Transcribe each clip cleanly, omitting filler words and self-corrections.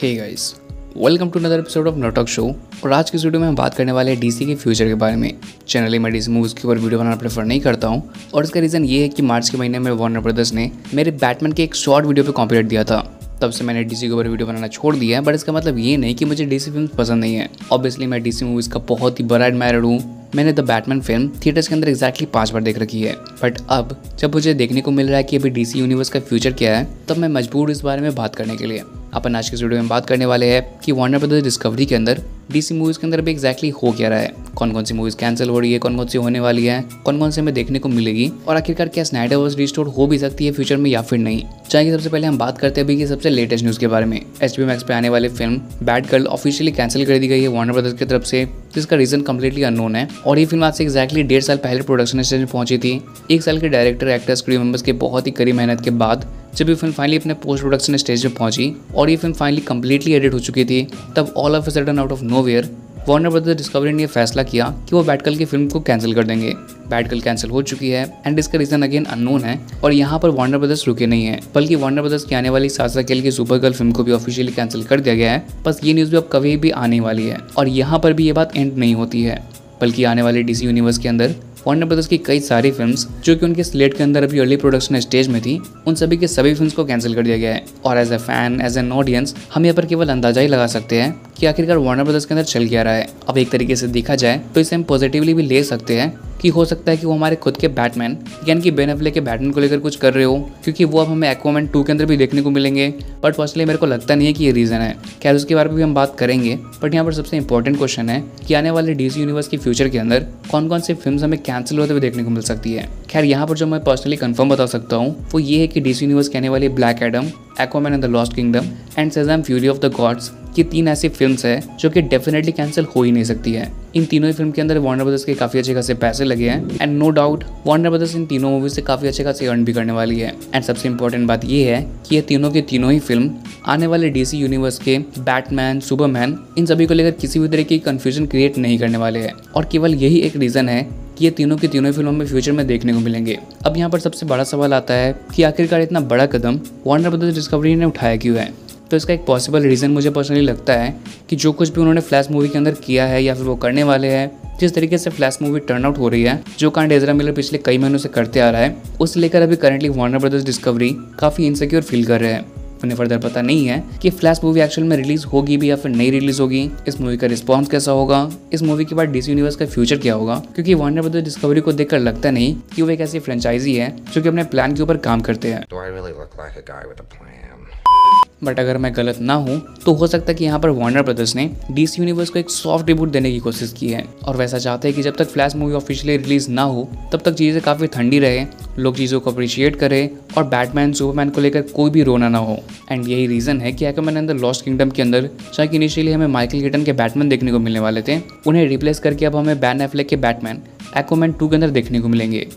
Hey guys, welcome to another episode of notalk show. और आज की वीडियो में हम बात करने वाले हैं डीसी के फ्यूचर के बारे में। जनरली मैं डीसी मूवीज़ के ऊपर वीडियो बनाना प्रेफर नहीं करता हूं और इसका रीज़न ये है कि मार्च के महीने में वार्नर ब्रदर्स ने मेरे बैटमैन के एक शॉर्ट वीडियो पे कॉपीराइट दिया था। तब से मैंने डीसी के ऊपर वीडियो बनाना छोड़ दिया है, बट इसका मतलब ये नहीं कि मुझे डीसी फिल्म पसंद नहीं है। ऑब्वियसली मैं डीसी मूवीज़ का बहुत ही बड़ा एडमायरर हूँ। मैंने द बैटमैन फिल्म थिएटर्स के अंदर एग्जैक्टली 5 बार देख रखी है, बट अब जब मुझे देखने को मिल रहा है कि अभी डीसी यूनिवर्स का फ्यूचर क्या है, तब मैं मजबूर इस बारे में बात करने के लिए। अपन आज की वीडियो में बात करने वाले हैं कि वार्नर ब्रदर्स डिस्कवरी के अंदर डीसी मूवीज़ के अंदर भी एग्जैक्टली हो क्या रहा है, कौन कौन सी मूवीज़ कैंसिल हो रही है, कौन कौन सी होने वाली है, कौन कौन से हमें देखने को मिलेगी, और आखिरकार क्या स्नाइडरवर्स रिस्टोर हो भी सकती है फ्यूचर में या फिर नहीं। चाहिए सबसे पहले हम बात करते हैं अभी की सबसे लेटेस्ट न्यूज़ के बारे में। HBO मैक्स पे आने वाली film bat girl officially cancel कर दी गई है वार्नर ब्रदर्स की तरफ से, जिसका रीज़न कम्प्लीटली अननोन है। और ये फिल्म आज से एग्जैक्टली 1.5 साल पहले प्रोडक्शन स्टेज में पहुंची थी। 1 साल के डायरेक्टर, एक्टर्स, क्रू मेंबर्स के बहुत ही कड़ी मेहनत के बाद जब ये फिल्म फाइनली अपने पोस्ट प्रोडक्शन स्टेज में पहुंची और ये फिल्म फाइनली कंप्लीटली एडिट हो चुकी थी, तब all of a sudden out of nowhere Warner brothers discovery ने फैसला किया कि वो बैटगर्ल की फिल्म को कैंसिल कर देंगे। बैटगर्ल कैंसिल हो चुकी है एंड इसका रीजन अगेन अननोन है। और यहाँ पर वार्नर ब्रदर्स रुके नहीं है, बल्कि वार्नर ब्रदर्स की आने वाली सासा केल की सुपरगर्ल फिल्म को भी ऑफिशियली कैंसिल कर दिया गया है। बस ये न्यूज़ भी अब कभी भी आने वाली है। और यहाँ पर भी ये बात एंड नहीं होती है, बल्कि आने वाले डीसी यूनिवर्स के अंदर वार्नर ब्रदर्स की कई सारी फिल्म्स जो कि उनके स्लेट के अंदर अभी अर्ली प्रोडक्शन स्टेज में थी, उन सभी के सभी फिल्म्स को कैंसिल कर दिया गया है। और as a fan, as an audience, हम यहाँ पर केवल अंदाजा ही लगा सकते हैं कि आखिरकार वार्नर ब्रदर्स के अंदर चल क्या रहा है। अब एक तरीके से देखा जाए तो इसे हम पॉजिटिवली भी ले सकते हैं कि हो सकता है कि वो हमारे खुद के बैटमैन यानी कि बेन एफ्लेक के बैटमैन को लेकर कुछ कर रहे हो, क्योंकि वो अब हमें एक्वामैन 2 के अंदर भी देखने को मिलेंगे। बट पर्सनली मेरे को लगता नहीं है कि ये रीज़न है। खैर उसके बारे में भी हम बात करेंगे, बट यहाँ पर सबसे इंपॉर्टेंट क्वेश्चन है कि आने वाले डीसी यूनिवर्स की फ्यूचर के अंदर कौन कौन सी फिल्म हमें कैंसिल होते हुए देखने को मिल सकती है। खैर यहाँ पर जो मैं पर्सनली कंफर्म बता सकता हूँ वो ये है कि डीसी यूनिवर्स के आने वाली Black Adam, Aquaman and the Lost Kingdom and Shazam Fury of the Gods, ये 3 ऐसी फिल्म्स है जो कि डेफिनेटली कैंसिल हो ही नहीं सकती है। इन तीनों ही फिल्म के अंदर वार्नर ब्रदर्स के काफ़ी अच्छे खासे पैसे लगे हैं and no doubt Warner Brothers इन तीनों मूवीज से काफ़ी अच्छे खासे अर्न भी करने वाली है। एंड सबसे इंपॉर्टेंट बात ये है कि ये तीनों की तीनों ही फिल्म आने वाले डीसी यूनिवर्स के बैटमैन, सुपरमैन, इन सभी को लेकर किसी भी तरह की कंफ्यूजन क्रिएट नहीं करने वाले हैं। और केवल यही एक रीज़न है कि ये तीनों की तीनों फिल्मों में फ्यूचर में देखने को मिलेंगे। अब यहाँ पर सबसे बड़ा सवाल आता है कि आखिरकार इतना बड़ा कदम वार्नर ब्रदर्स डिस्कवरी ने उठाया क्यों है। तो इसका एक पॉसिबल रीज़न मुझे पर्सनली लगता है कि जो कुछ भी उन्होंने फ्लैश मूवी के अंदर किया है या फिर वो करने वाले हैं, जिस तरीके से फ्लैश मूवी टर्न आउट हो रही है, जो कांड एजरा मिलर पिछले कई महीनों से करते आ रहा है, उसे लेकर अभी करंटली वार्नर ब्रदर्स डिस्कवरी काफ़ी इनसिक्योर फील कर रहे हैं। उन्हें फर्दर पता नहीं है कि फ्लैश मूवी एक्चुअल में रिलीज होगी भी या फिर नहीं रिलीज होगी, इस मूवी का रिस्पॉन्स कैसा होगा, इस मूवी के बाद डीसी यूनिवर्स का फ्यूचर क्या होगा। क्योंकि वार्नर ब्रदर्स डिस्कवरी को देखकर लगता नहीं कि वो एक ऐसी फ्रेंचाइजी है जो कि अपने प्लान के ऊपर काम करते हैं। बट अगर मैं गलत ना हूँ तो हो सकता है कि यहाँ पर वार्नर ब्रदर्स ने डीसी यूनिवर्स को एक सॉफ्ट रिबूट देने की कोशिश की है और वैसा चाहते हैं कि जब तक फ्लैश मूवी ऑफिशियली रिलीज ना हो तब तक चीज़ें काफ़ी ठंडी रहे, लोग चीज़ों को अप्रिशिएट करें और बैटमैन, सुपरमैन को लेकर कोई भी रोना ना हो। एंड यही रीज़न है कि Aquaman and the Lost kingdom के अंदर चाहे कि इनिशियली हमें माइकल कीटन के बैटमैन देखने को मिलने वाले थे, उन्हें रिप्लेस करके अब हमें बेन एफ्लेक के बैटमैन एक्वामैन 2 के अंदर देखने को मिलेंगे।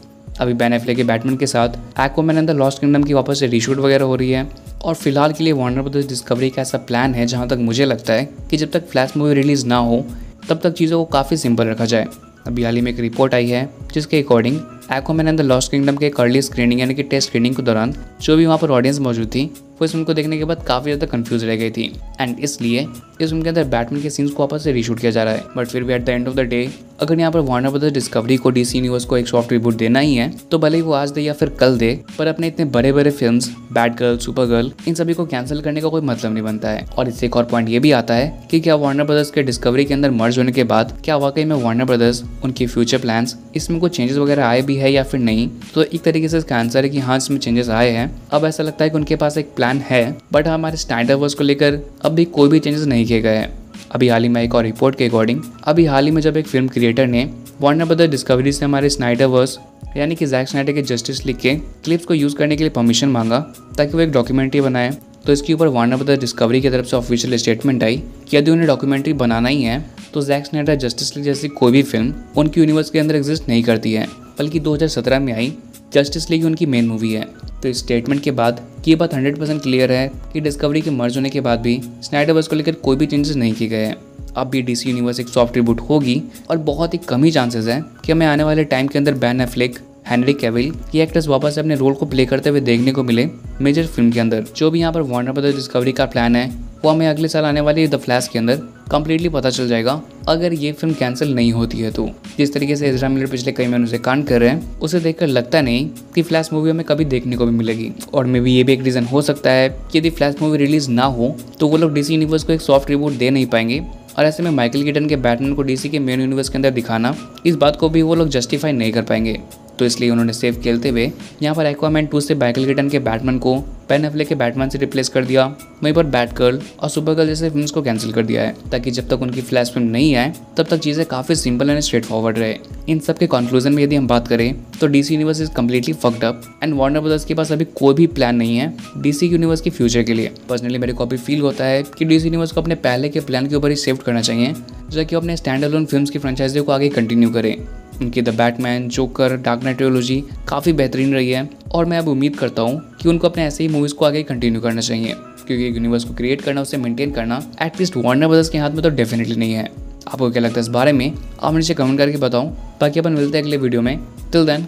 अभी बेन एफ्लेक के बैटमैन के साथ Aquaman and the Lost kingdom की वापस से रीशूट वगैरह हो रही है। और फिलहाल के लिए वार्नर ब्रदर्स डिस्कवरी का ऐसा प्लान है जहां तक मुझे लगता है कि जब तक फ्लैश मूवी रिलीज़ ना हो तब तक चीज़ों को काफ़ी सिंपल रखा जाए। अभी हाल ही में एक रिपोर्ट आई है जिसके according Aquaman and the Lost kingdom के एक अर्ली स्क्रीनिंग यानी कि टेस्ट स्क्रीनिंग के दौरान जो भी वहाँ पर ऑडियंस मौजूद थी वो इस फिल्म को देखने के बाद काफ़ी ज़्यादा कंफ्यूज रह गई थी। एंड इसलिए इस फिल्म के अंदर बैटमैन के सीन्स को वापस से रीशूट किया जा रहा है। बट फिर भी at the end of the day अगर यहाँ पर वार्नर ब्रदर्स डिस्कवरी को डीसी यूनिवर्स को एक सॉफ्ट रिबूट देना ही है तो भले ही वो आज दे या फिर कल दे, पर अपने इतने बड़े बड़े फिल्म्स बैटगर्ल, सुपरगर्ल, इन सभी को कैंसिल करने का कोई मतलब नहीं बनता है। और इससे एक और पॉइंट ये भी आता है कि क्या वार्नर ब्रदर्स के डिस्कवरी के अंदर मर्ज होने के बाद क्या वाकई में वार्नर ब्रदर्स, उनकी फ्यूचर प्लान्स, इसमें कुछ चेंजेस वगैरह आए भी है या फिर नहीं। तो एक तरीके से इसका आंसर है कि हाँ, इसमें चेंजेस आए हैं। अब ऐसा लगता है कि उनके पास एक प्लान है, बट हमारे स्नाइडरवर्स को लेकर अब भी कोई भी चेंजेस नहीं किए गए हैं। अभी हाल ही में एक और रिपोर्ट के अकॉर्डिंग अभी हाल ही में जब एक फिल्म क्रिएटर ने वार्नर ब्रदर्स डिस्कवरी से हमारे स्नाइडरवर्स यानी कि जैक स्नाइडर के जस्टिस लीग के क्लिप्स को यूज़ करने के लिए परमिशन मांगा ताकि वो एक डॉक्यूमेंट्री बनाए, तो इसके ऊपर वार्नर ब्रदर्स डिस्कवरी की तरफ से ऑफिशियल स्टेटमेंट आई कि यदि उन्हें डॉक्यूमेंट्री बनाना ही है तो जैक स्नाइडर जस्टिस लीग जैसी कोई भी फिल्म उनकी यूनिवर्स के अंदर एग्जिस्ट नहीं करती है, बल्कि 2017 में आई जस्टिस लीग उनकी मेन मूवी है। तो इस स्टेटमेंट के बाद ये बात 100% क्लियर है कि डिस्कवरी के मर्ज होने के बाद भी स्नाइडरवर्स को लेकर कोई भी चेंजेस नहीं किए गए हैं। अब भी डीसी यूनिवर्स एक सॉफ्ट रिबूट होगी और बहुत ही कम ही चांसेस है कि हमें आने वाले टाइम के अंदर बेन एफ्लेक, हेनरी कैविल ये एक्टर्स वापस से अपने रोल को प्ले करते हुए देखने को मिले मेजर फिल्म के अंदर। जो भी यहाँ पर वार्नर ब्रदर्स डिस्कवरी का प्लान है वो हमें अगले साल आने वाली द फ्लैश के अंदर कम्प्लीटली पता चल जाएगा अगर ये फिल्म कैंसिल नहीं होती है तो। जिस तरीके से इज़रा मिलर पिछले कई महीनों से कांड कर रहे हैं उसे देखकर लगता नहीं कि फ्लैश मूवी हमें कभी देखने को भी मिलेगी। और मे बी ये भी एक रीज़न हो सकता है कि यदि फ्लैश मूवी रिलीज ना हो तो वो लोग डीसी यूनिवर्स को एक सॉफ्ट रिबूट दे नहीं पाएंगे, और ऐसे में माइकल कीटन के बैटमैन को डीसी के मेन यूनिवर्स के अंदर दिखाना, इस बात को भी वो लोग जस्टिफाई नहीं कर पाएंगे। तो इसलिए उन्होंने सेफ खेलते हुए यहाँ पर एक्वामैन 2 से माइकल कीटन के बैटमैन को बेन एफ्लेक के बैटमैन से रिप्लेस कर दिया, वहीं पर बैटगर्ल और सुपरगर्ल जैसे फिल्म्स को कैंसिल कर दिया है, ताकि जब तक उनकी फ्लैश फिल्म नहीं आए तब तक चीज़ें काफ़ी सिंपल एंड स्ट्रेट फॉरवर्ड रहे। इन सब के कंक्लूजन में यदि हम बात करें तो DC universe is completely fucked up and Warner brothers के पास अभी कोई भी प्लान नहीं है डीसी यूनिवर्स के फ्यूचर के लिए। पर्सनली मेरे को अभी फील होता है कि डीसी यूनिवर्स को अपने पहले के प्लान के ऊपर ही शिफ्ट करना चाहिए, जो कि अपने स्टैंड अलोन फिल्म्स की फ्रेंचाइजी को आगे कंटिन्यू करें। उनकी the Batman, joker, dark night trilogy काफ़ी बेहतरीन रही है, और मैं अब उम्मीद करता हूँ कि उनको अपने ऐसे ही मूवीज़ को आगे कंटिन्यू करना चाहिए, क्योंकि यूनिवर्स को क्रिएट करना, उसे मेंटेन करना एटलीस्ट वार्नर ब्रदर्स के हाथ में तो डेफिनेटली नहीं है। आपको क्या लगता है इस बारे में, आप नीचे कमेंट करके बताओ। बाकी अपन मिलते हैं अगले वीडियो में। Till then,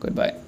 good bye.